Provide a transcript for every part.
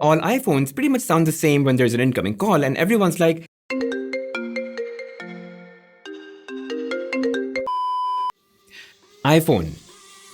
all iPhones pretty much sound the same when there's an incoming call, and everyone's like, iPhone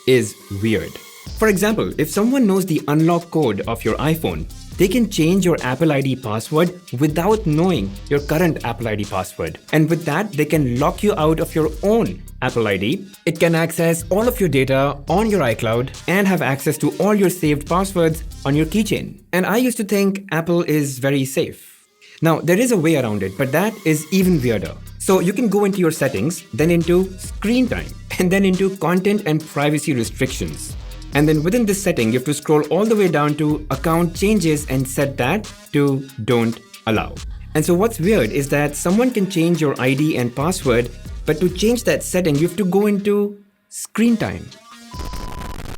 is weird. For example, if someone knows the unlock code of your iPhone, they can change your Apple ID password without knowing your current Apple ID password. And with that, they can lock you out of your own Apple ID. It can access all of your data on your iCloud and have access to all your saved passwords on your keychain. And I used to think Apple is very safe. Now, there is a way around it, but that is even weirder. So you can go into your settings, then into screen time, and then into content and privacy restrictions. And then within this setting, you have to scroll all the way down to account changes and set that to don't allow. And so what's weird is that someone can change your ID and password, but to change that setting, you have to go into screen time.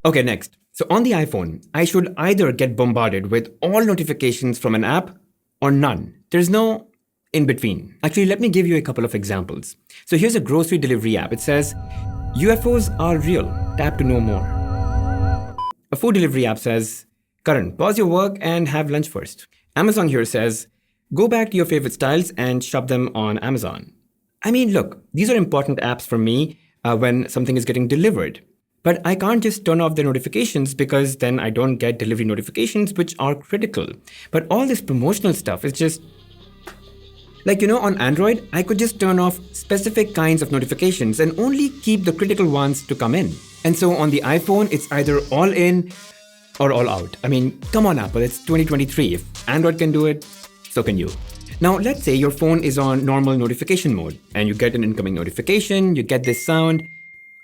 Okay, next. So on the iPhone, I should either get bombarded with all notifications from an app or none. There's no in between. Actually, let me give you a couple of examples. So here's a grocery delivery app. It says, UFOs are real. Tap to know more. A food delivery app says, Karan, pause your work and have lunch first. Amazon here says, go back to your favorite styles and shop them on Amazon. I mean, look, these are important apps for me when something is getting delivered. But I can't just turn off the notifications because then I don't get delivery notifications, which are critical. But all this promotional stuff is just... Like, on Android, I could just turn off specific kinds of notifications and only keep the critical ones to come in. And so on the iPhone, it's either all in or all out. I mean, come on, Apple, it's 2023. If Android can do it, so can you. Now, let's say your phone is on normal notification mode and you get an incoming notification, you get this sound.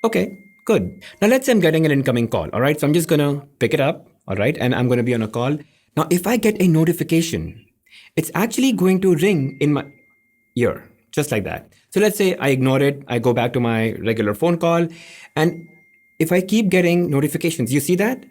Okay, good. Now, let's say I'm getting an incoming call, all right? So I'm just gonna pick it up, all right? And I'm gonna be on a call. Now, if I get a notification, it's actually going to ring in my ear, just like that. So let's say I ignore it, I go back to my regular phone call, and if I keep getting notifications, you see that?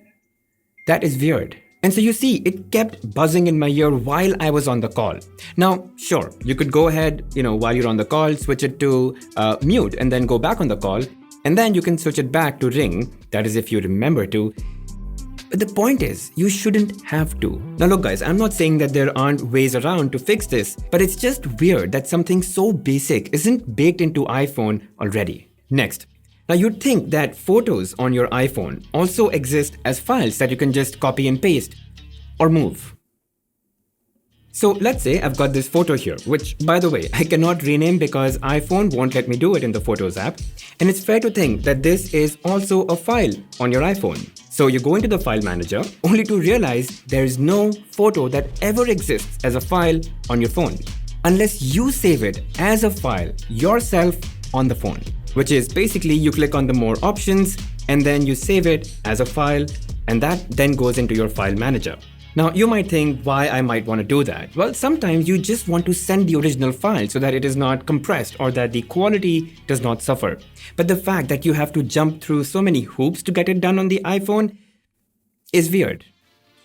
That is weird. And so you see, it kept buzzing in my ear while I was on the call. Now, sure, you could go ahead, while you're on the call, switch it to mute and then go back on the call, and then you can switch it back to ring. That is if you remember to. But the point is, you shouldn't have to. Now look guys, I'm not saying that there aren't ways around to fix this, but it's just weird that something so basic isn't baked into iPhone already. Next. Now you'd think that photos on your iPhone also exist as files that you can just copy and paste or move. So let's say I've got this photo here, which by the way, I cannot rename because iPhone won't let me do it in the Photos app. And it's fair to think that this is also a file on your iPhone. So you go into the file manager only to realize there is no photo that ever exists as a file on your phone, unless you save it as a file yourself on the phone, which is basically you click on the more options and then you save it as a file, and that then goes into your file manager. Now, you might think why I might want to do that. Well, sometimes you just want to send the original file so that it is not compressed or that the quality does not suffer. But the fact that you have to jump through so many hoops to get it done on the iPhone is weird.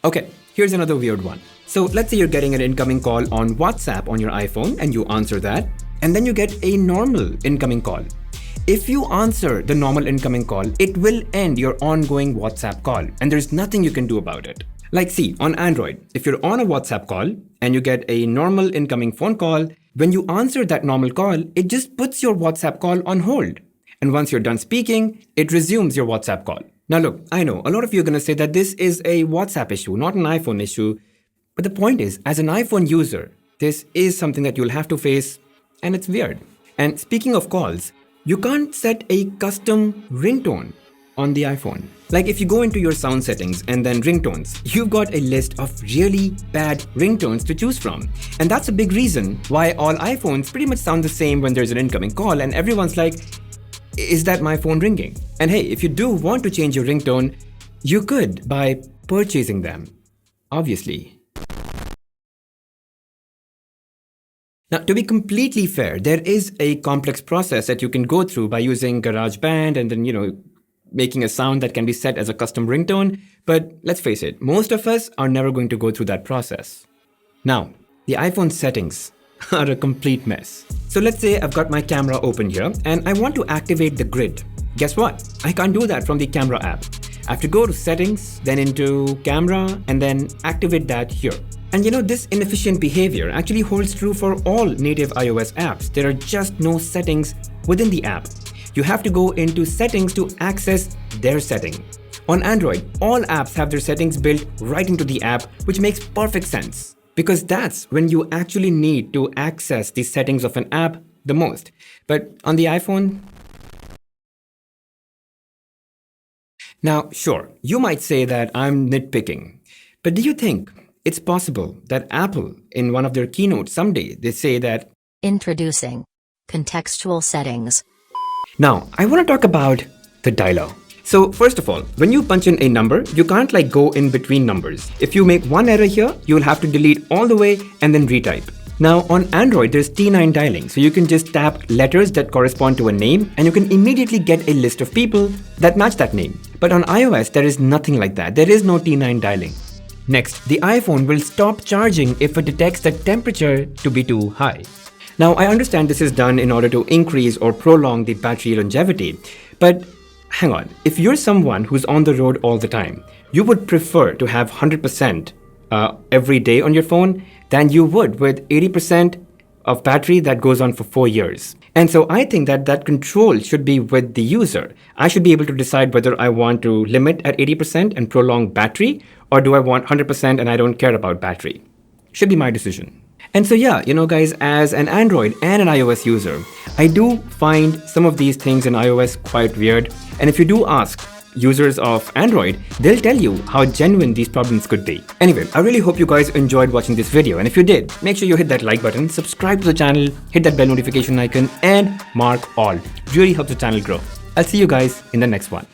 Okay, here's another weird one. So let's say you're getting an incoming call on WhatsApp on your iPhone and you answer that, and then you get a normal incoming call. If you answer the normal incoming call, it will end your ongoing WhatsApp call, and there's nothing you can do about it. Like see, on Android, if you're on a WhatsApp call and you get a normal incoming phone call, when you answer that normal call, it just puts your WhatsApp call on hold. And once you're done speaking, it resumes your WhatsApp call. Now look, I know a lot of you are going to say that this is a WhatsApp issue, not an iPhone issue. But the point is, as an iPhone user, this is something that you'll have to face, and it's weird. And speaking of calls, you can't set a custom ringtone on the iPhone. Like if you go into your sound settings and then ringtones, you've got a list of really bad ringtones to choose from. And that's a big reason why all iPhones pretty much sound the same when there's an incoming call and everyone's like, is that my phone ringing? And hey, if you do want to change your ringtone, you could by purchasing them, obviously. Now, to be completely fair, there is a complex process that you can go through by using GarageBand and then, making a sound that can be set as a custom ringtone. But let's face it, most of us are never going to go through that process. Now, the iPhone settings are a complete mess. So let's say I've got my camera open here and I want to activate the grid. Guess what? I can't do that from the camera app. I have to go to settings, then into camera, and then activate that here. And this inefficient behavior actually holds true for all native iOS apps. There are just no settings within the app. You have to go into settings to access their setting. On Android, all apps have their settings built right into the app, which makes perfect sense. Because that's when you actually need to access the settings of an app the most. But on the iPhone, now, sure, you might say that I'm nitpicking, but do you think it's possible that Apple, in one of their keynotes someday, they say that introducing contextual settings. Now, I want to talk about the dialer. So first of all, when you punch in a number, you can't go in between numbers. If you make one error here, you'll have to delete all the way and then retype. Now on Android, there's T9 dialing, so you can just tap letters that correspond to a name and you can immediately get a list of people that match that name. But on iOS, there is nothing like that. There is no T9 dialing. Next, the iPhone will stop charging if it detects the temperature to be too high. Now, I understand this is done in order to increase or prolong the battery longevity, but hang on, if you're someone who's on the road all the time, you would prefer to have 100% every day on your phone than you would with 80% of battery that goes on for 4 years. And so I think that control should be with the user. I should be able to decide whether I want to limit at 80% and prolong battery, or do I want 100% and I don't care about battery. Should be my decision. And so yeah, guys, as an Android and an iOS user, I do find some of these things in iOS quite weird. And if you do ask users of Android, they'll tell you how genuine these problems could be. Anyway, I really hope you guys enjoyed watching this video. And if you did, make sure you hit that like button, subscribe to the channel, hit that bell notification icon, and mark all. Really helps the channel grow. I'll see you guys in the next one.